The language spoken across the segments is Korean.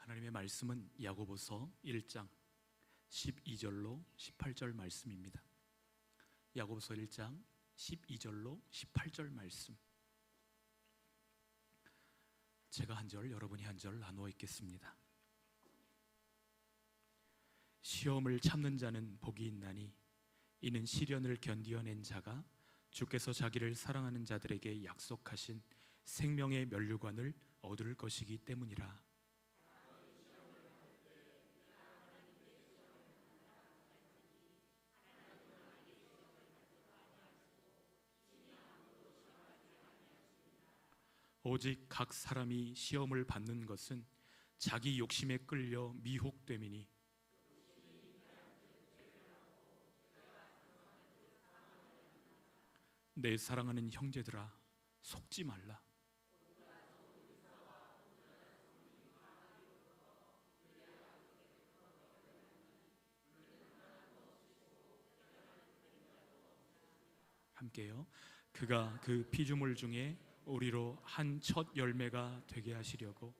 하나님의 말씀은 야고보서 1장 12절로 18절 말씀입니다. 야고보서 1장 12절로 18절 말씀, 제가 한 절, 여러분이 한 절 나누어 읽겠습니다. 시험을 참는 자는 복이 있나니 이는 시련을 견디어낸 자가 주께서 자기를 사랑하는 자들에게 약속하신 생명의 면류관을 얻을 것이기 때문이라. 오직 각 사람이 시험을 받는 것은 자기 욕심에 끌려 미혹됨이니 내 사랑하는 형제들아, 속지 말라. 함께요. 그가 그 피조물 중에 우리로 한 첫 열매가 되게 하시려고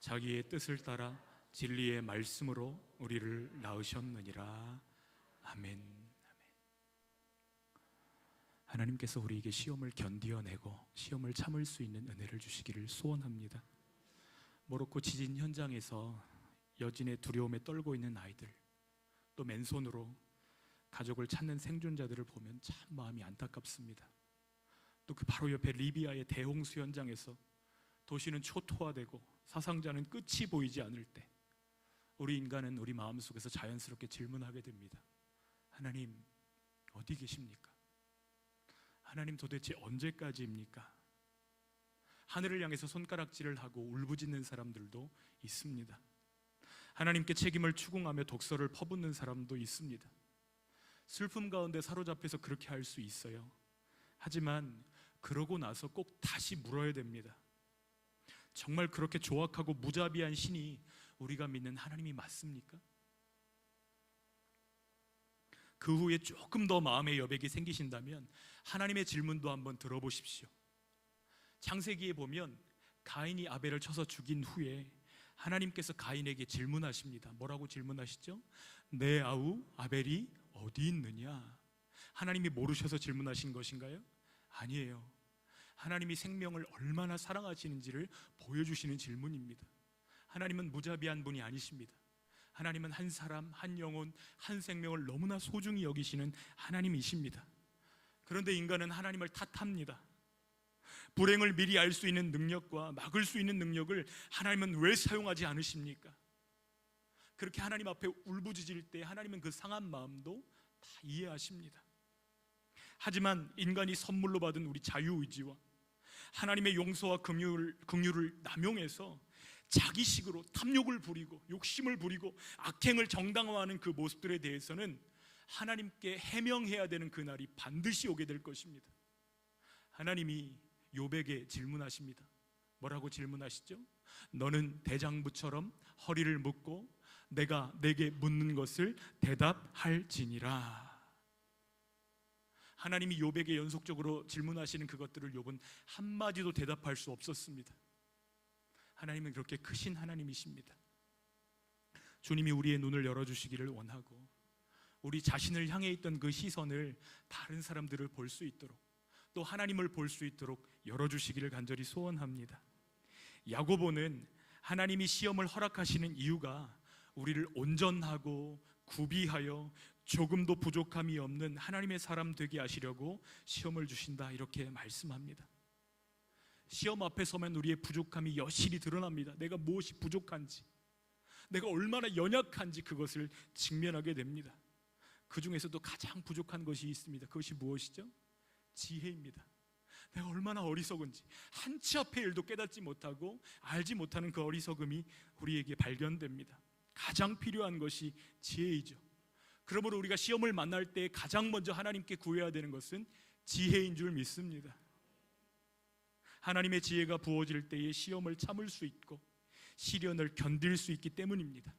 자기의 뜻을 따라 진리의 말씀으로 우리를 낳으셨느니라. 아멘. 하나님께서 우리에게 시험을 견디어내고 시험을 참을 수 있는 은혜를 주시기를 소원합니다. 모로코 지진 현장에서 여진의 두려움에 떨고 있는 아이들, 또 맨손으로 가족을 찾는 생존자들을 보면 참 마음이 안타깝습니다. 또 그 바로 옆에 리비아의 대홍수 현장에서 도시는 초토화되고 사상자는 끝이 보이지 않을 때 우리 인간은 우리 마음속에서 자연스럽게 질문하게 됩니다. 하나님, 어디 계십니까? 하나님, 도대체 언제까지입니까? 하늘을 향해서 손가락질을 하고 울부짖는 사람들도 있습니다. 하나님께 책임을 추궁하며 독서를 퍼붓는 사람도 있습니다. 슬픔 가운데 사로잡혀서 그렇게 할 수 있어요. 하지만 그러고 나서 꼭 다시 물어야 됩니다. 정말 그렇게 조악하고 무자비한 신이 우리가 믿는 하나님이 맞습니까? 그 후에 조금 더 마음의 여백이 생기신다면 하나님의 질문도 한번 들어보십시오. 창세기에 보면 가인이 아벨을 쳐서 죽인 후에 하나님께서 가인에게 질문하십니다. 뭐라고 질문하시죠? 내 아우 아벨이 어디 있느냐? 하나님이 모르셔서 질문하신 것인가요? 아니에요. 하나님이 생명을 얼마나 사랑하시는지를 보여주시는 질문입니다. 하나님은 무자비한 분이 아니십니다. 하나님은 한 사람, 한 영혼, 한 생명을 너무나 소중히 여기시는 하나님이십니다. 그런데 인간은 하나님을 탓합니다. 불행을 미리 알 수 있는 능력과 막을 수 있는 능력을 하나님은 왜 사용하지 않으십니까? 그렇게 하나님 앞에 울부짖을 때 하나님은 그 상한 마음도 다 이해하십니다. 하지만 인간이 선물로 받은 우리 자유의지와 하나님의 용서와 긍휼을 남용해서 자기식으로 탐욕을 부리고 욕심을 부리고 악행을 정당화하는 그 모습들에 대해서는 하나님께 해명해야 되는 그날이 반드시 오게 될 것입니다. 하나님이 욥에게 질문하십니다. 뭐라고 질문하시죠? 너는 대장부처럼 허리를 묶고 내가 내게 묻는 것을 대답할지니라. 하나님이 욥에게 연속적으로 질문하시는 그것들을 욥은 한마디도 대답할 수 없었습니다. 하나님은 그렇게 크신 하나님이십니다. 주님이 우리의 눈을 열어주시기를 원하고 우리 자신을 향해 있던 그 시선을 다른 사람들을 볼 수 있도록 또 하나님을 볼 수 있도록 열어주시기를 간절히 소원합니다. 야고보는 하나님이 시험을 허락하시는 이유가 우리를 온전하고 구비하여 조금도 부족함이 없는 하나님의 사람 되게 하시려고 시험을 주신다, 이렇게 말씀합니다. 시험 앞에 서면 우리의 부족함이 여실히 드러납니다. 내가 무엇이 부족한지, 내가 얼마나 연약한지 그것을 직면하게 됩니다. 그 중에서도 가장 부족한 것이 있습니다. 그것이 무엇이죠? 지혜입니다. 내가 얼마나 어리석은지, 한 치 앞의 일도 깨닫지 못하고 알지 못하는 그 어리석음이 우리에게 발견됩니다. 가장 필요한 것이 지혜이죠. 그러므로 우리가 시험을 만날 때 가장 먼저 하나님께 구해야 되는 것은 지혜인 줄 믿습니다. 하나님의 지혜가 부어질 때에 시험을 참을 수 있고 시련을 견딜 수 있기 때문입니다.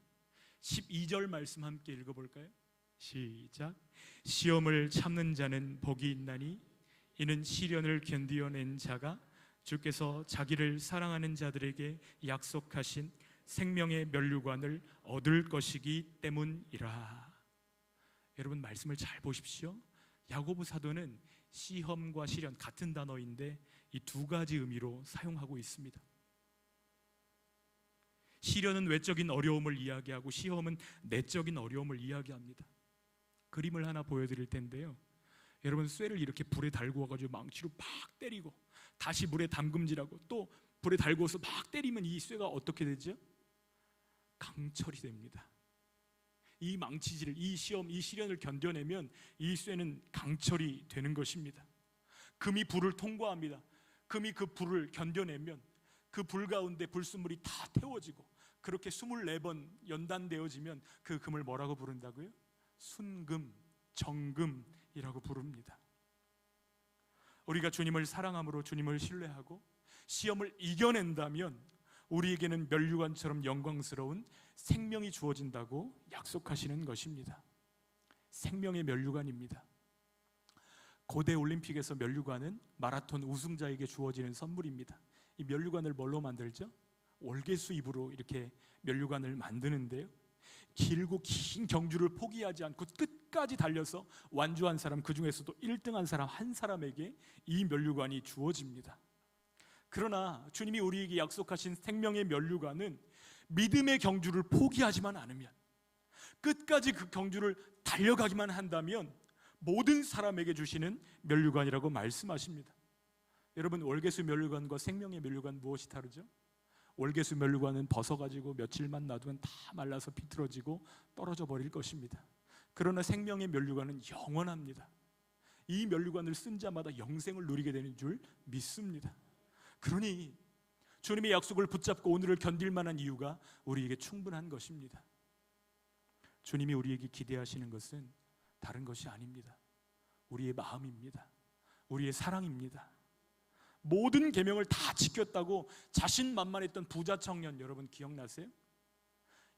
12절 말씀 함께 읽어볼까요? 시작. 시험을 참는 자는 복이 있나니 이는 시련을 견디어낸 자가 주께서 자기를 사랑하는 자들에게 약속하신 생명의 면류관을 얻을 것이기 때문이라. 여러분 말씀을 잘 보십시오. 야고보 사도는 시험과 시련 같은 단어인데 이 두 가지 의미로 사용하고 있습니다. 시련은 외적인 어려움을 이야기하고 시험은 내적인 어려움을 이야기합니다. 그림을 하나 보여드릴 텐데요. 여러분 쇠를 이렇게 불에 달고 와가지고 망치로 막 때리고 다시 물에 담금질하고 또 불에 달고서 막 때리면 이 쇠가 어떻게 되죠? 강철이 됩니다. 이 망치질을, 이 시험, 이 시련을 견뎌내면 이 쇠는 강철이 되는 것입니다. 금이 불을 통과합니다. 금이 그 불을 견뎌내면 그 불 가운데 불순물이 다 태워지고 그렇게 24번 연단되어지면 그 금을 뭐라고 부른다고요? 순금, 정금이라고 부릅니다. 우리가 주님을 사랑함으로 주님을 신뢰하고 시험을 이겨낸다면 우리에게는 면류관처럼 영광스러운 생명이 주어진다고 약속하시는 것입니다. 생명의 면류관입니다. 고대 올림픽에서 면류관은 마라톤 우승자에게 주어지는 선물입니다. 이 면류관을 뭘로 만들죠? 월계수 잎으로 이렇게 면류관을 만드는데요, 길고 긴 경주를 포기하지 않고 끝까지 달려서 완주한 사람, 그 중에서도 1등한 사람 한 사람에게 이 면류관이 주어집니다. 그러나 주님이 우리에게 약속하신 생명의 면류관은 믿음의 경주를 포기하지만 않으면, 끝까지 그 경주를 달려가기만 한다면 모든 사람에게 주시는 면류관이라고 말씀하십니다. 여러분 월계수 면류관과 생명의 면류관 무엇이 다르죠? 월계수 면류관은 벗어가지고 며칠만 놔두면 다 말라서 비틀어지고 떨어져 버릴 것입니다. 그러나 생명의 면류관은 영원합니다. 이 면류관을 쓴 자마다 영생을 누리게 되는 줄 믿습니다. 그러니 주님의 약속을 붙잡고 오늘을 견딜 만한 이유가 우리에게 충분한 것입니다. 주님이 우리에게 기대하시는 것은 다른 것이 아닙니다. 우리의 마음입니다. 우리의 사랑입니다. 모든 계명을 다 지켰다고 자신만만했던 부자 청년, 여러분 기억나세요?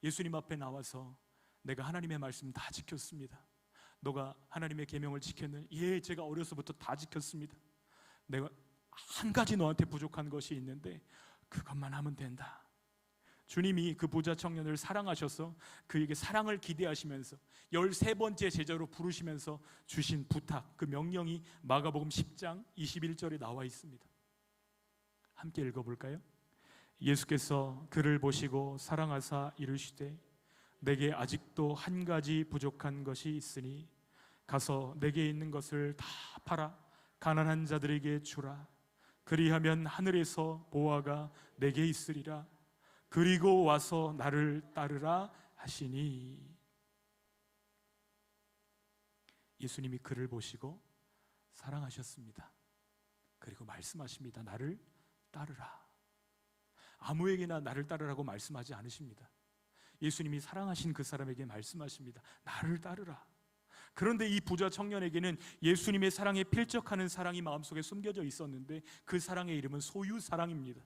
예수님 앞에 나와서 내가 하나님의 말씀 다 지켰습니다. 너가 하나님의 계명을 지켰느냐? 예, 제가 어려서부터 다 지켰습니다. 내가 한 가지 너한테 부족한 것이 있는데 그것만 하면 된다. 주님이 그 부자 청년을 사랑하셔서 그에게 사랑을 기대하시면서 13번째 제자로 부르시면서 주신 부탁, 그 명령이 마가복음 10장 21절에 나와 있습니다. 함께 읽어볼까요? 예수께서 그를 보시고 사랑하사 이르시되 내게 아직도 한 가지 부족한 것이 있으니 가서 내게 있는 것을 다 팔아 가난한 자들에게 주라. 그리하면 하늘에서 보화가 내게 있으리라. 그리고 와서 나를 따르라 하시니. 예수님이 그를 보시고 사랑하셨습니다. 그리고 말씀하십니다. 나를 따르라. 아무에게나 나를 따르라고 말씀하지 않으십니다. 예수님이 사랑하신 그 사람에게 말씀하십니다. 나를 따르라. 그런데 이 부자 청년에게는 예수님의 사랑에 필적하는 사랑이 마음속에 숨겨져 있었는데 그 사랑의 이름은 소유사랑입니다.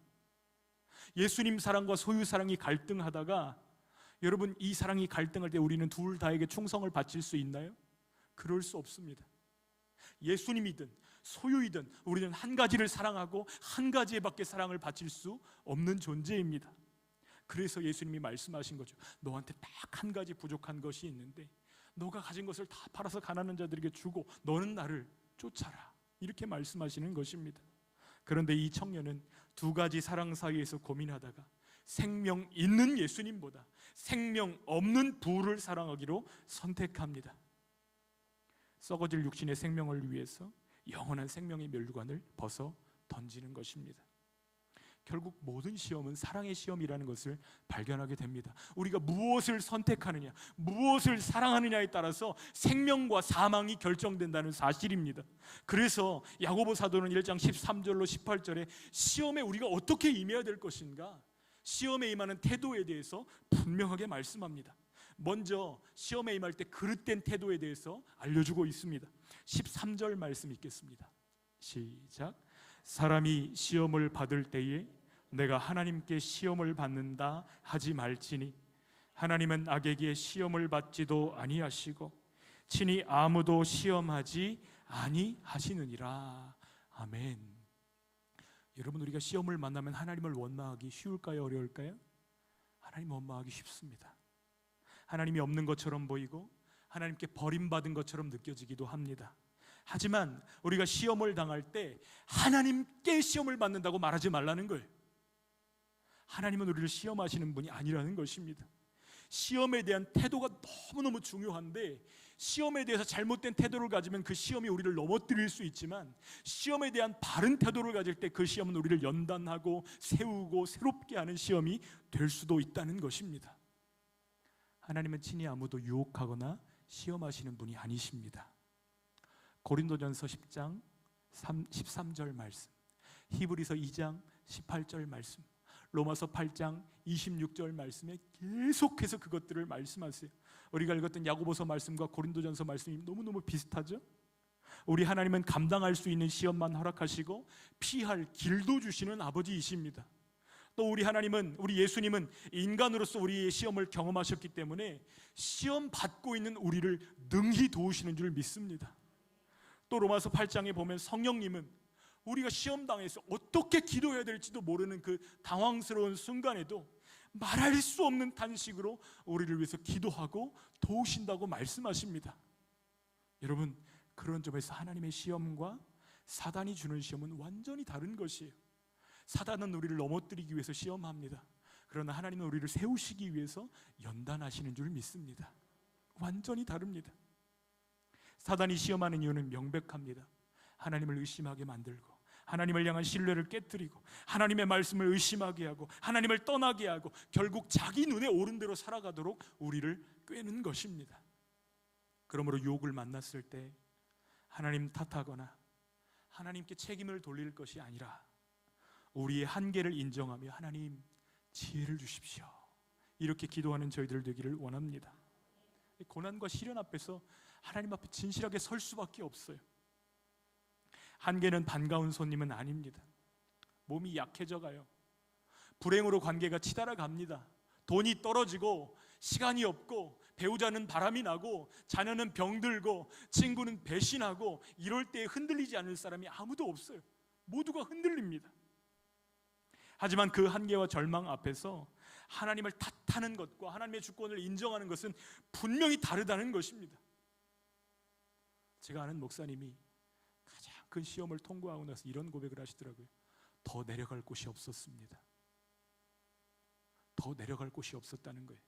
예수님 사랑과 소유사랑이 갈등하다가, 여러분 이 사랑이 갈등할 때 우리는 둘 다에게 충성을 바칠 수 있나요? 그럴 수 없습니다. 예수님이든 소유이든 우리는 한 가지를 사랑하고 한 가지에 밖에 사랑을 바칠 수 없는 존재입니다. 그래서 예수님이 말씀하신 거죠. 너한테 딱 한 가지 부족한 것이 있는데 너가 가진 것을 다 팔아서 가난한 자들에게 주고 너는 나를 쫓아라. 이렇게 말씀하시는 것입니다. 그런데 이 청년은 두 가지 사랑 사이에서 고민하다가 생명 있는 예수님보다 생명 없는 부를 사랑하기로 선택합니다. 썩어질 육신의 생명을 위해서 영원한 생명의 면류관을 벗어 던지는 것입니다. 결국 모든 시험은 사랑의 시험이라는 것을 발견하게 됩니다. 우리가 무엇을 선택하느냐, 무엇을 사랑하느냐에 따라서 생명과 사망이 결정된다는 사실입니다. 그래서 야고보 사도는 1장 13절로 18절에 시험에 우리가 어떻게 임해야 될 것인가, 시험에 임하는 태도에 대해서 분명하게 말씀합니다. 먼저 시험에 임할 때 그릇된 태도에 대해서 알려주고 있습니다. 13절 말씀 읽겠습니다. 시작. 사람이 시험을 받을 때에 내가 하나님께 시험을 받는다 하지 말지니 하나님은 악에게 시험을 받지도 아니하시고 친히 아무도 시험하지 아니하시느니라. 아멘. 여러분 우리가 시험을 만나면 하나님을 원망하기 쉬울까요? 어려울까요? 하나님 원망하기 쉽습니다. 하나님이 없는 것처럼 보이고 하나님께 버림받은 것처럼 느껴지기도 합니다. 하지만 우리가 시험을 당할 때 하나님께 시험을 받는다고 말하지 말라는 거예요. 하나님은 우리를 시험하시는 분이 아니라는 것입니다. 시험에 대한 태도가 너무너무 중요한데, 시험에 대해서 잘못된 태도를 가지면 그 시험이 우리를 넘어뜨릴 수 있지만, 시험에 대한 바른 태도를 가질 때 그 시험은 우리를 연단하고 세우고 새롭게 하는 시험이 될 수도 있다는 것입니다. 하나님은 친히 아무도 유혹하거나 시험하시는 분이 아니십니다. 고린도전서 10장 13절 말씀, 히브리서 2장 18절 말씀, 로마서 8장 26절 말씀에 계속해서 그것들을 말씀하세요. 우리가 읽었던 야고보서 말씀과 고린도전서 말씀이 너무너무 비슷하죠? 우리 하나님은 감당할 수 있는 시험만 허락하시고 피할 길도 주시는 아버지이십니다. 또 우리 하나님은, 우리 예수님은 인간으로서 우리의 시험을 경험하셨기 때문에 시험 받고 있는 우리를 능히 도우시는 줄 믿습니다. 또 로마서 8장에 보면 성령님은 우리가 시험당해서 어떻게 기도해야 될지도 모르는 그 당황스러운 순간에도 말할 수 없는 탄식으로 우리를 위해서 기도하고 도우신다고 말씀하십니다. 여러분, 그런 점에서 하나님의 시험과 사단이 주는 시험은 완전히 다른 것이에요. 사단은 우리를 넘어뜨리기 위해서 시험합니다. 그러나 하나님은 우리를 세우시기 위해서 연단하시는 줄 믿습니다. 완전히 다릅니다. 사단이 시험하는 이유는 명백합니다. 하나님을 의심하게 만들고, 하나님을 향한 신뢰를 깨뜨리고, 하나님의 말씀을 의심하게 하고, 하나님을 떠나게 하고, 결국 자기 눈에 옳은 대로 살아가도록 우리를 꿰는 것입니다. 그러므로 유혹을 만났을 때 하나님 탓하거나 하나님께 책임을 돌릴 것이 아니라 우리의 한계를 인정하며 하나님 지혜를 주십시오, 이렇게 기도하는 저희들 되기를 원합니다. 고난과 시련 앞에서 하나님 앞에 진실하게 설 수밖에 없어요. 한계는 반가운 손님은 아닙니다. 몸이 약해져 가요. 불행으로 관계가 치달아 갑니다. 돈이 떨어지고, 시간이 없고, 배우자는 바람이 나고, 자녀는 병들고, 친구는 배신하고, 이럴 때 흔들리지 않을 사람이 아무도 없어요. 모두가 흔들립니다. 하지만 그 한계와 절망 앞에서 하나님을 탓하는 것과 하나님의 주권을 인정하는 것은 분명히 다르다는 것입니다. 제가 아는 목사님이 가장 큰 시험을 통과하고 나서 이런 고백을 하시더라고요. 더 내려갈 곳이 없었습니다. 더 내려갈 곳이 없었다는 거예요.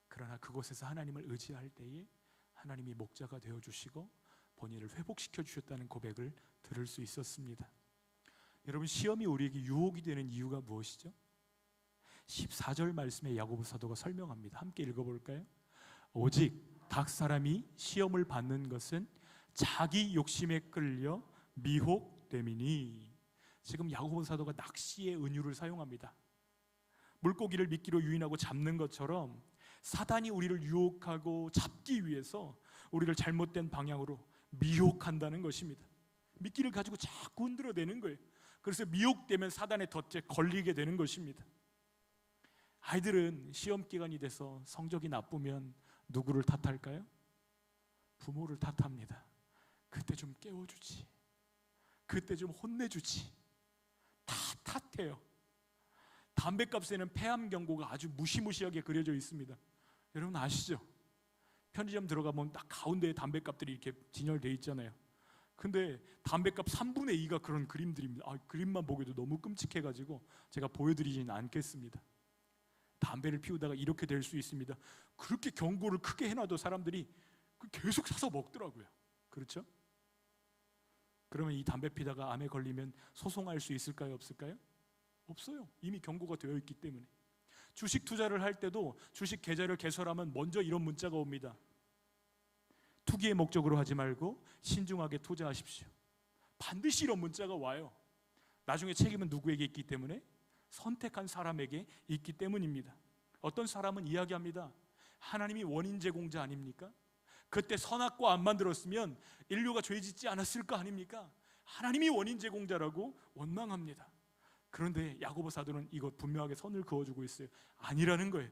그러나 그곳에서 하나님을 의지할 때에 하나님이 목자가 되어주시고 본인을 회복시켜 주셨다는 고백을 들을 수 있었습니다. 여러분, 시험이 우리에게 유혹이 되는 이유가 무엇이죠? 14절 말씀에 야고보 사도가 설명합니다. 함께 읽어볼까요? 오직 각 사람이 시험을 받는 것은 자기 욕심에 끌려 미혹됨이니. 지금 야고보 사도가 낚시의 은유를 사용합니다. 물고기를 미끼로 유인하고 잡는 것처럼 사단이 우리를 유혹하고 잡기 위해서 우리를 잘못된 방향으로 미혹한다는 것입니다. 미끼를 가지고 자꾸 흔들어대는 거예요. 그래서 미혹되면 사단의 덫에 걸리게 되는 것입니다. 아이들은 시험 기간이 돼서 성적이 나쁘면 누구를 탓할까요? 부모를 탓합니다. 그때 좀 깨워주지, 그때 좀 혼내주지, 다 탓해요. 담뱃값에는 폐암 경고가 아주 무시무시하게 그려져 있습니다. 여러분 아시죠? 편의점 들어가면 딱 가운데에 담뱃값들이 이렇게 진열되어 있잖아요. 근데 담뱃값 3분의 2가 그런 그림들입니다. 그림만 보기도 너무 끔찍해가지고 제가 보여드리지는 않겠습니다. 담배를 피우다가 이렇게 될 수 있습니다. 그렇게 경고를 크게 해놔도 사람들이 계속 사서 먹더라고요. 그렇죠? 그러면 이 담배 피다가 암에 걸리면 소송할 수 있을까요? 없을까요? 없어요. 이미 경고가 되어 있기 때문에. 주식 투자를 할 때도 주식 계좌를 개설하면 먼저 이런 문자가 옵니다. 투기의 목적으로 하지 말고 신중하게 투자하십시오. 반드시 이런 문자가 와요. 나중에 책임은 누구에게 있기 때문에? 선택한 사람에게 있기 때문입니다. 어떤 사람은 이야기합니다. 하나님이 원인 제공자 아닙니까? 그때 선악과 안 만들었으면 인류가 죄 짓지 않았을 거 아닙니까? 하나님이 원인 제공자라고 원망합니다. 그런데 야고보 사도는 이것 분명하게 선을 그어주고 있어요. 아니라는 거예요.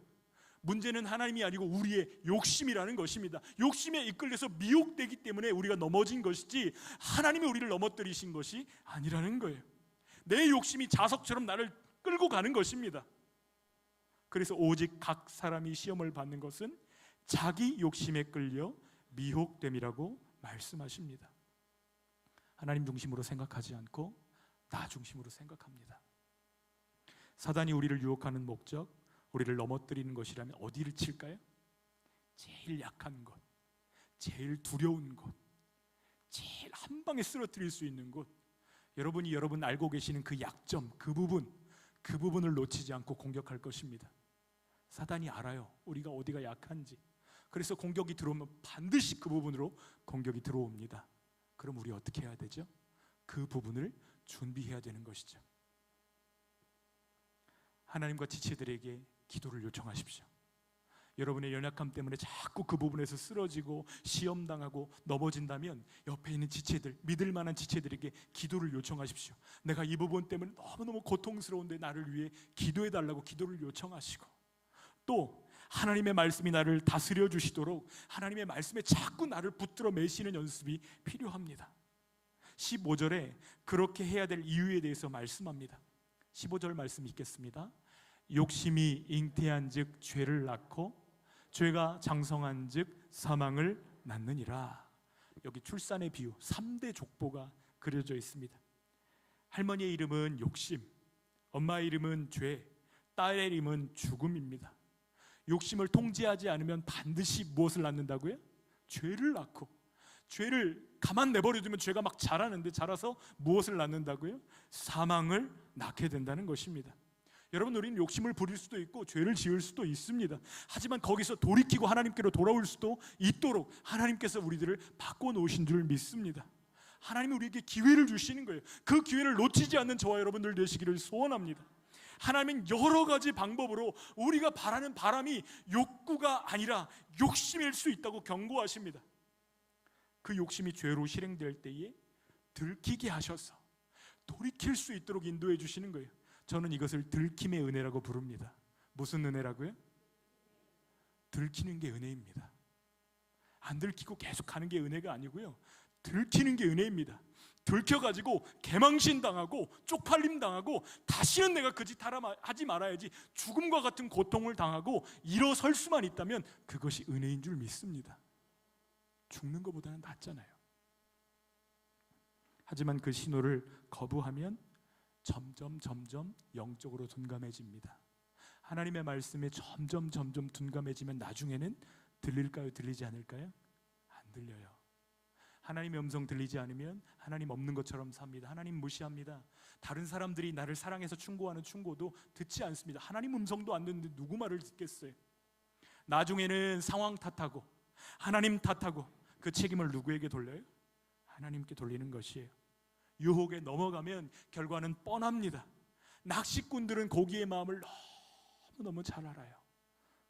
문제는 하나님이 아니고 우리의 욕심이라는 것입니다. 욕심에 이끌려서 미혹되기 때문에 우리가 넘어진 것이지 하나님이 우리를 넘어뜨리신 것이 아니라는 거예요. 내 욕심이 자석처럼 나를 끌고 가는 것입니다. 그래서 오직 각 사람이 시험을 받는 것은 자기 욕심에 끌려 미혹됨이라고 말씀하십니다. 하나님 중심으로 생각하지 않고 나 중심으로 생각합니다. 사단이 우리를 유혹하는 목적, 우리를 넘어뜨리는 것이라면 어디를 칠까요? 제일 약한 곳, 제일 두려운 곳, 제일 한 방에 쓰러뜨릴 수 있는 곳, 여러분 알고 계시는 그 약점, 그 부분을 놓치지 않고 공격할 것입니다. 사단이 알아요, 우리가 어디가 약한지. 그래서 공격이 들어오면 반드시 그 부분으로 공격이 들어옵니다. 그럼 우리 어떻게 해야 되죠? 그 부분을 준비해야 되는 것이죠. 하나님과 지체들에게 기도를 요청하십시오. 여러분의 연약함 때문에 자꾸 그 부분에서 쓰러지고 시험당하고 넘어진다면 옆에 있는 지체들, 믿을 만한 지체들에게 기도를 요청하십시오. 내가 이 부분 때문에 너무너무 고통스러운데 나를 위해 기도해달라고 기도를 요청하시고, 또 하나님의 말씀이 나를 다스려 주시도록 하나님의 말씀에 자꾸 나를 붙들어 매시는 연습이 필요합니다. 15절에 그렇게 해야 될 이유에 대해서 말씀합니다. 15절 말씀 읽겠습니다. 욕심이 잉태한 즉 죄를 낳고 죄가 장성한 즉 사망을 낳느니라. 여기 출산의 비유 3대 족보가 그려져 있습니다. 할머니의 이름은 욕심, 엄마의 이름은 죄, 딸의 이름은 죽음입니다. 욕심을 통제하지 않으면 반드시 무엇을 낳는다고요? 죄를 낳고, 죄를 가만 내버려두면 죄가 막 자라는데 자라서 무엇을 낳는다고요? 사망을 낳게 된다는 것입니다. 여러분, 우리는 욕심을 부릴 수도 있고 죄를 지을 수도 있습니다. 하지만 거기서 돌이키고 하나님께로 돌아올 수도 있도록 하나님께서 우리들을 바꿔놓으신 줄 믿습니다. 하나님이 우리에게 기회를 주시는 거예요. 그 기회를 놓치지 않는 저와 여러분들 되시기를 소원합니다. 하나님은 여러 가지 방법으로 우리가 바라는 바람이 욕구가 아니라 욕심일 수 있다고 경고하십니다. 그 욕심이 죄로 실행될 때에 들키게 하셔서 돌이킬 수 있도록 인도해 주시는 거예요. 저는 이것을 들킴의 은혜라고 부릅니다. 무슨 은혜라고요? 들키는 게 은혜입니다. 안 들키고 계속 가는 게 은혜가 아니고요, 들키는 게 은혜입니다. 들켜가지고 개망신 당하고 쪽팔림 당하고 다시는 내가 그 짓 하지 말아야지 죽음과 같은 고통을 당하고 일어설 수만 있다면 그것이 은혜인 줄 믿습니다. 죽는 것보다는 낫잖아요. 하지만 그 신호를 거부하면 점점 영적으로 둔감해집니다. 하나님의 말씀에 점점 둔감해지면 나중에는 들릴까요? 들리지 않을까요? 안 들려요. 하나님의 음성 들리지 않으면 하나님 없는 것처럼 삽니다. 하나님 무시합니다. 다른 사람들이 나를 사랑해서 충고하는 충고도 듣지 않습니다. 하나님 음성도 안 듣는데 누구 말을 듣겠어요? 나중에는 상황 탓하고 하나님 탓하고 그 책임을 누구에게 돌려요? 하나님께 돌리는 것이에요. 유혹에 넘어가면 결과는 뻔합니다. 낚시꾼들은 고기의 마음을 너무너무 잘 알아요.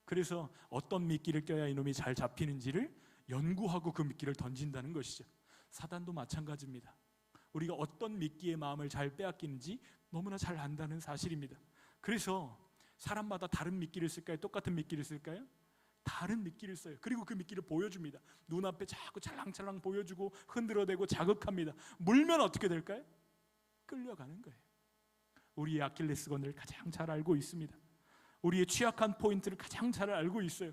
그래서 어떤 미끼를 껴야 이놈이 잘 잡히는지를 연구하고 그 미끼를 던진다는 것이죠. 사단도 마찬가지입니다. 우리가 어떤 미끼의 마음을 잘 빼앗기는지 너무나 잘 안다는 사실입니다. 그래서 사람마다 다른 미끼를 쓸까요? 똑같은 미끼를 쓸까요? 다른 미끼를 써요. 그리고 그 미끼를 보여줍니다. 눈앞에 자꾸 찰랑찰랑 보여주고 흔들어대고 자극합니다. 물면 어떻게 될까요? 끌려가는 거예요. 우리의 아킬레스건을 가장 잘 알고 있습니다. 우리의 취약한 포인트를 가장 잘 알고 있어요.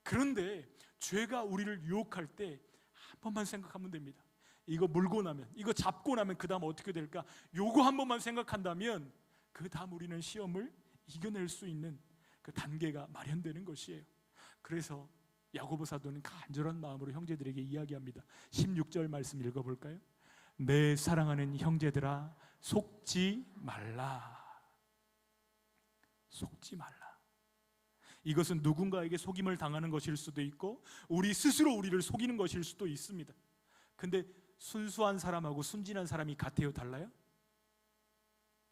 그런데 죄가 우리를 유혹할 때 한 번만 생각하면 됩니다. 이거 물고 나면, 이거 잡고 나면 그 다음 어떻게 될까? 요거 한 번만 생각한다면 그 다음 우리는 시험을 이겨낼 수 있는 그 단계가 마련되는 것이에요. 그래서 야고보 사도는 간절한 마음으로 형제들에게 이야기합니다. 16절 말씀 읽어볼까요? 내 사랑하는 형제들아 속지 말라. 속지 말라. 이것은 누군가에게 속임을 당하는 것일 수도 있고 우리 스스로 우리를 속이는 것일 수도 있습니다. 근데 순수한 사람하고 순진한 사람이 같아요? 달라요?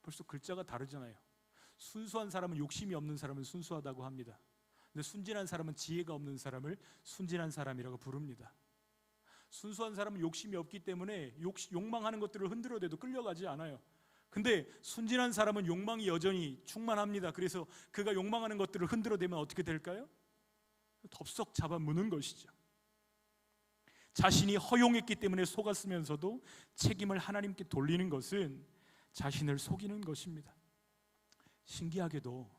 벌써 글자가 다르잖아요. 순수한 사람은 욕심이 없는 사람을 순수하다고 합니다. 근데 순진한 사람은 지혜가 없는 사람을 순진한 사람이라고 부릅니다. 순수한 사람은 욕심이 없기 때문에 욕망하는 것들을 흔들어대도 끌려가지 않아요. 근데 순진한 사람은 욕망이 여전히 충만합니다. 그래서 그가 욕망하는 것들을 흔들어대면 어떻게 될까요? 덥석 잡아무는 것이죠. 자신이 허용했기 때문에 속았으면서도 책임을 하나님께 돌리는 것은 자신을 속이는 것입니다. 신기하게도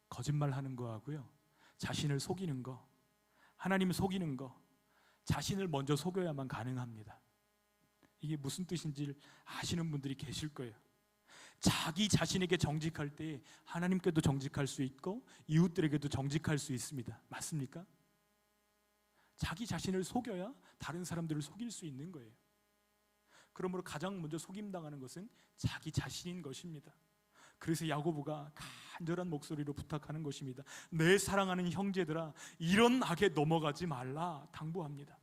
거짓말하는 거하고요, 자신을 속이는 거, 하나님 속이는 거, 자신을 먼저 속여야만 가능합니다. 이게 무슨 뜻인지 아시는 분들이 계실 거예요. 자기 자신에게 정직할 때 하나님께도 정직할 수 있고 이웃들에게도 정직할 수 있습니다. 맞습니까? 자기 자신을 속여야 다른 사람들을 속일 수 있는 거예요. 그러므로 가장 먼저 속임당하는 것은 자기 자신인 것입니다. 그래서 야고보가 간절한 목소리로 부탁하는 것입니다. 내 사랑하는 형제들아, 이런 악에 넘어가지 말라 당부합니다.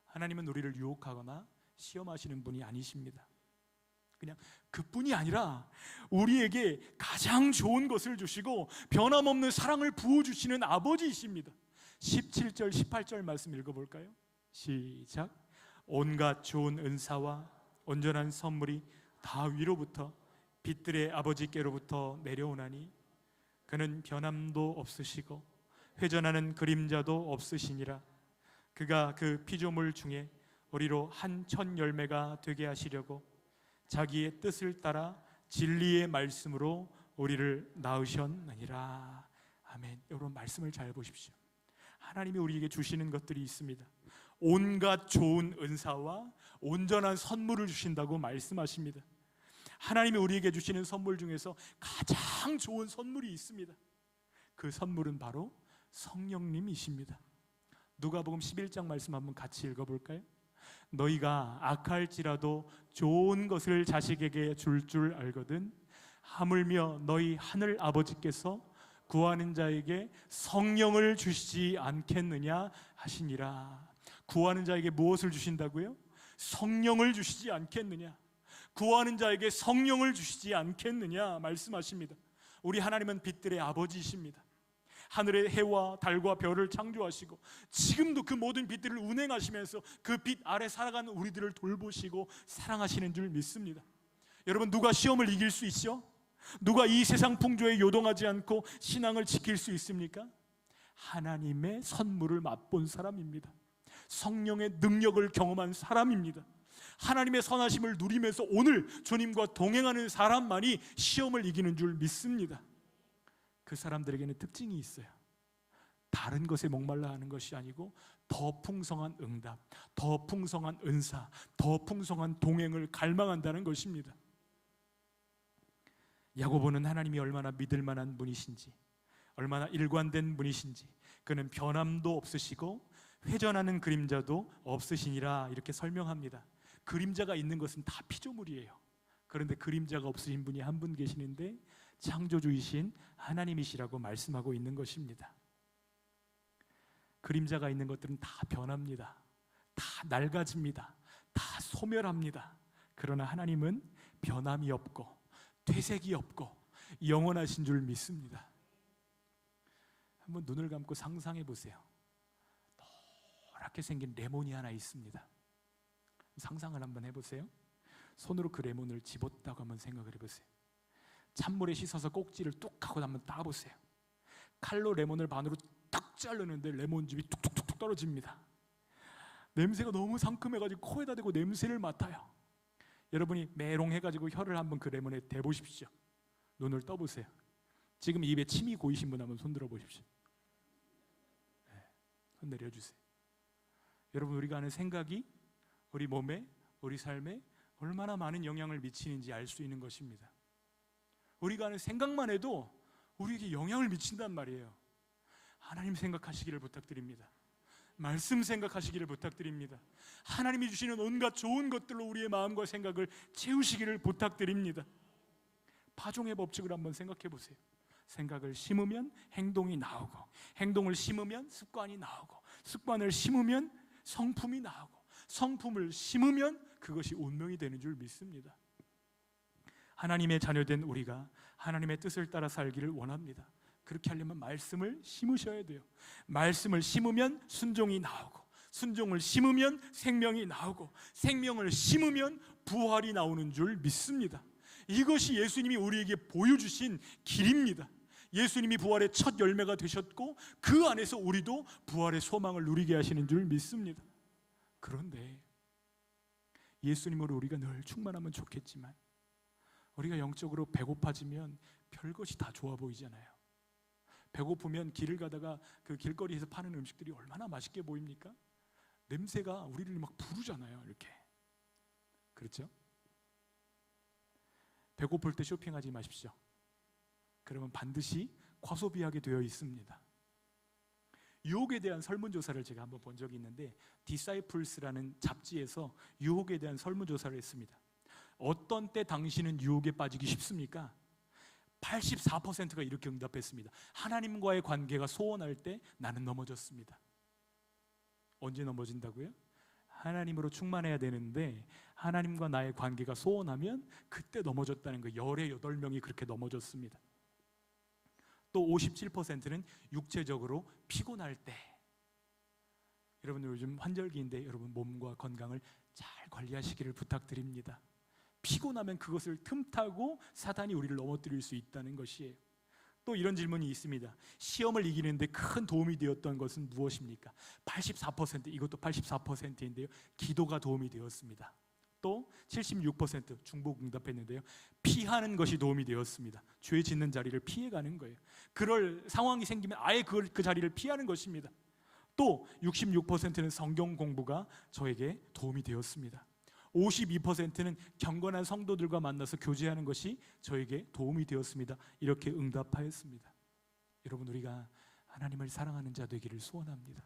하나님은 우리를 유혹하거나 시험하시는 분이 아니십니다. 그냥 그뿐이 아니라 우리에게 가장 좋은 것을 주시고 변함없는 사랑을 부어주시는 아버지이십니다. 17절 18절 말씀 읽어볼까요? 시작. 온갖 좋은 은사와 온전한 선물이 다 위로부터 빛들의 아버지께로부터 내려오나니 그는 변함도 없으시고 회전하는 그림자도 없으시니라. 그가 그 피조물 중에 우리로 한 천 열매가 되게 하시려고 자기의 뜻을 따라 진리의 말씀으로 우리를 낳으셨느니라. 아멘. 여러분, 말씀을 잘 보십시오. 하나님이 우리에게 주시는 것들이 있습니다. 온갖 좋은 은사와 온전한 선물을 주신다고 말씀하십니다. 하나님이 우리에게 주시는 선물 중에서 가장 좋은 선물이 있습니다. 그 선물은 바로 성령님이십니다. 누가복음 11장 말씀 한번 같이 읽어볼까요? 너희가 악할지라도 좋은 것을 자식에게 줄 알거든 하물며 너희 하늘 아버지께서 구하는 자에게 성령을 주시지 않겠느냐 하시니라. 구하는 자에게 무엇을 주신다고요? 성령을 주시지 않겠느냐. 구하는 자에게 성령을 주시지 않겠느냐 말씀하십니다. 우리 하나님은 빛들의 아버지이십니다. 하늘의 해와 달과 별을 창조하시고 지금도 그 모든 빛들을 운행하시면서 그 빛 아래 살아가는 우리들을 돌보시고 사랑하시는 줄 믿습니다. 여러분, 누가 시험을 이길 수 있죠? 누가 이 세상 풍조에 요동하지 않고 신앙을 지킬 수 있습니까? 하나님의 선물을 맛본 사람입니다. 성령의 능력을 경험한 사람입니다. 하나님의 선하심을 누리면서 오늘 주님과 동행하는 사람만이 시험을 이기는 줄 믿습니다. 그 사람들에게는 특징이 있어요. 다른 것에 목말라 하는 것이 아니고 더 풍성한 응답, 더 풍성한 은사, 더 풍성한 동행을 갈망한다는 것입니다. 야고보는 하나님이 얼마나 믿을 만한 분이신지, 얼마나 일관된 분이신지, 그는 변함도 없으시고 회전하는 그림자도 없으시니라 이렇게 설명합니다. 그림자가 있는 것은 다 피조물이에요. 그런데 그림자가 없으신 분이 한 분 계시는데 창조주이신 하나님이시라고 말씀하고 있는 것입니다. 그림자가 있는 것들은 다 변합니다. 다 낡아집니다. 다 소멸합니다. 그러나 하나님은 변함이 없고 퇴색이 없고 영원하신 줄 믿습니다. 한번 눈을 감고 상상해 보세요. 노랗게 생긴 레몬이 하나 있습니다. 상상을 한번 해보세요. 손으로 그 레몬을 집었다고 한번 생각을 해보세요. 찬물에 씻어서 꼭지를 뚝 하고 한번 따보세요. 칼로 레몬을 반으로 딱 자르는데 레몬즙이 뚝뚝뚝 떨어집니다. 냄새가 너무 상큼해가지고 코에다 대고 냄새를 맡아요. 여러분이 메롱해가지고 혀를 한번 그 레몬에 대보십시오. 눈을 떠보세요. 지금 입에 침이 고이신 분 한번 손 들어보십시오. 네, 손 내려주세요. 여러분, 우리가 하는 생각이 우리 몸에, 우리 삶에 얼마나 많은 영향을 미치는지 알 수 있는 것입니다. 우리가 하는 생각만 해도 우리에게 영향을 미친단 말이에요. 하나님 생각하시기를 부탁드립니다. 말씀 생각하시기를 부탁드립니다. 하나님이 주시는 온갖 좋은 것들로 우리의 마음과 생각을 채우시기를 부탁드립니다. 파종의 법칙을 한번 생각해 보세요. 생각을 심으면 행동이 나오고, 행동을 심으면 습관이 나오고, 습관을 심으면 성품이 나오고, 성품을 심으면 그것이 운명이 되는 줄 믿습니다. 하나님의 자녀된 우리가 하나님의 뜻을 따라 살기를 원합니다. 그렇게 하려면 말씀을 심으셔야 돼요. 말씀을 심으면 순종이 나오고, 순종을 심으면 생명이 나오고, 생명을 심으면 부활이 나오는 줄 믿습니다. 이것이 예수님이 우리에게 보여주신 길입니다. 예수님이 부활의 첫 열매가 되셨고 그 안에서 우리도 부활의 소망을 누리게 하시는 줄 믿습니다. 그런데 예수님으로 우리가 늘 충만하면 좋겠지만 우리가 영적으로 배고파지면 별것이 다 좋아 보이잖아요. 배고프면 길을 가다가 그 길거리에서 파는 음식들이 얼마나 맛있게 보입니까? 냄새가 우리를 막 부르잖아요. 이렇게. 그렇죠? 배고플 때 쇼핑하지 마십시오. 그러면 반드시 과소비하게 되어 있습니다. 유혹에 대한 설문조사를 제가 한번 본 적이 있는데 디사이플스라는 잡지에서 유혹에 대한 설문조사를 했습니다. 어떤 때 당신은 유혹에 빠지기 쉽습니까? 84%가 이렇게 응답했습니다. 하나님과의 관계가 소원할 때 나는 넘어졌습니다. 언제 넘어진다고요? 하나님으로 충만해야 되는데 하나님과 나의 관계가 소원하면 그때 넘어졌다는 거예요. 열의 8명이 그렇게 넘어졌습니다. 또 57%는 육체적으로 피곤할 때. 여러분 요즘 환절기인데 여러분 몸과 건강을 잘 관리하시기를 부탁드립니다. 피곤하면 그것을 틈타고 사단이 우리를 넘어뜨릴 수 있다는 것이에요. 또 이런 질문이 있습니다. 시험을 이기는데 큰 도움이 되었던 것은 무엇입니까? 84%, 이것도 84%인데요. 기도가 도움이 되었습니다. 또 76% 중복 응답했는데요. 피하는 것이 도움이 되었습니다. 죄 짓는 자리를 피해가는 거예요. 그럴 상황이 생기면 아예 그 자리를 피하는 것입니다. 또 66%는 성경 공부가 저에게 도움이 되었습니다. 52%는 경건한 성도들과 만나서 교제하는 것이 저에게 도움이 되었습니다. 이렇게 응답하였습니다. 여러분 우리가 하나님을 사랑하는 자 되기를 소원합니다.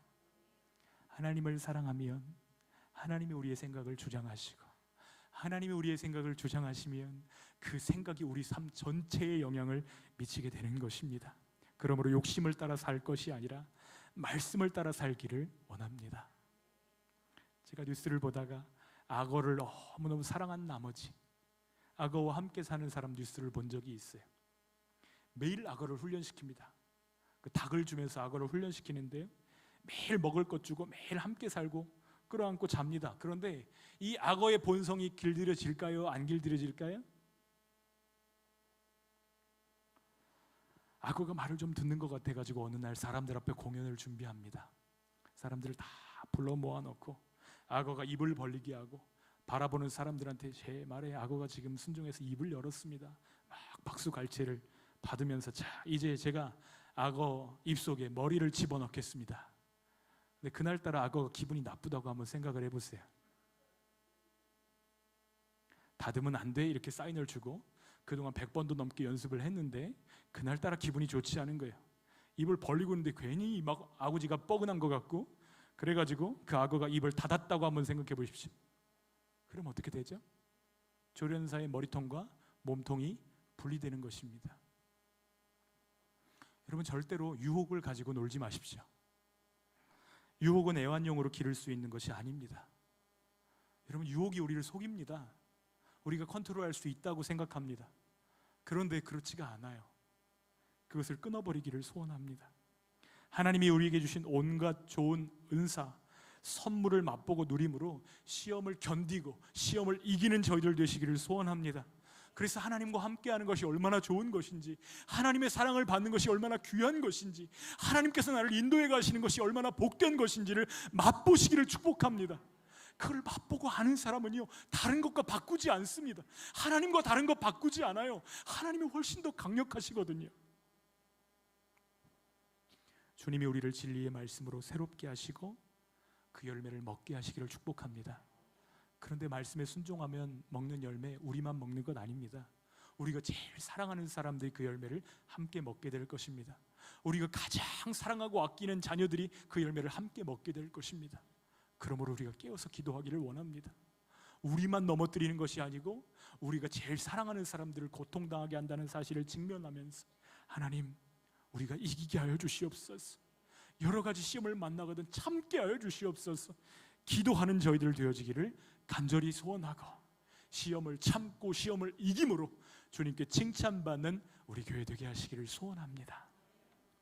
하나님을 사랑하면 하나님이 우리의 생각을 주장하시고 하나님이 우리의 생각을 주장하시면 그 생각이 우리 삶 전체에 영향을 미치게 되는 것입니다. 그러므로 욕심을 따라 살 것이 아니라 말씀을 따라 살기를 원합니다. 제가 뉴스를 보다가 악어를 너무너무 사랑한 나머지 악어와 함께 사는 사람 뉴스를 본 적이 있어요. 매일 악어를 훈련시킵니다. 그 닭을 주면서 악어를 훈련시키는데요, 매일 먹을 것 주고 매일 함께 살고 끌어안고 잡니다. 그런데 이 악어의 본성이 길들여질까요? 안 길들여질까요? 악어가 말을 좀 듣는 것 같아가지고 어느 날 사람들 앞에 공연을 준비합니다. 사람들을 다 불러 모아놓고 악어가 입을 벌리게 하고 바라보는 사람들한테 제 말에 악어가 지금 순종해서 입을 열었습니다. 막 박수갈채를 받으면서 자 이제 제가 악어 입속에 머리를 집어넣겠습니다. 근데 그날따라 악어가 기분이 나쁘다고 한번 생각을 해보세요. 다듬으면 안 돼 이렇게 사인을 주고 그동안 100번도 넘게 연습을 했는데 그날따라 기분이 좋지 않은 거예요. 입을 벌리고 있는데 괜히 막 아구지가 뻐근한 것 같고 그래가지고 그 악어가 입을 닫았다고 한번 생각해 보십시오. 그럼 어떻게 되죠? 조련사의 머리통과 몸통이 분리되는 것입니다. 여러분 절대로 유혹을 가지고 놀지 마십시오. 유혹은 애완용으로 기를 수 있는 것이 아닙니다. 여러분 유혹이 우리를 속입니다. 우리가 컨트롤할 수 있다고 생각합니다. 그런데 그렇지가 않아요. 그것을 끊어버리기를 소원합니다. 하나님이 우리에게 주신 온갖 좋은 은사, 선물을 맛보고 누림으로 시험을 견디고 시험을 이기는 저희들 되시기를 소원합니다. 그래서 하나님과 함께하는 것이 얼마나 좋은 것인지, 하나님의 사랑을 받는 것이 얼마나 귀한 것인지, 하나님께서 나를 인도해 가시는 것이 얼마나 복된 것인지를 맛보시기를 축복합니다. 그걸 맛보고 아는 사람은요 다른 것과 바꾸지 않습니다. 하나님과 다른 것 바꾸지 않아요. 하나님이 훨씬 더 강력하시거든요. 주님이 우리를 진리의 말씀으로 새롭게 하시고 그 열매를 먹게 하시기를 축복합니다. 그런데 말씀에 순종하면 먹는 열매 우리만 먹는 것 아닙니다. 우리가 제일 사랑하는 사람들이 그 열매를 함께 먹게 될 것입니다. 우리가 가장 사랑하고 아끼는 자녀들이 그 열매를 함께 먹게 될 것입니다. 그러므로 우리가 깨어서 기도하기를 원합니다. 우리만 넘어뜨리는 것이 아니고 우리가 제일 사랑하는 사람들을 고통당하게 한다는 사실을 직면하면서 하나님 우리가 이기게 하여 주시옵소서. 여러 가지 시험을 만나거든 참게 하여 주시옵소서. 기도하는 저희들 되어지기를 간절히 소원하고 시험을 참고 시험을 이김으로 주님께 칭찬받는 우리 교회 되게 하시기를 소원합니다.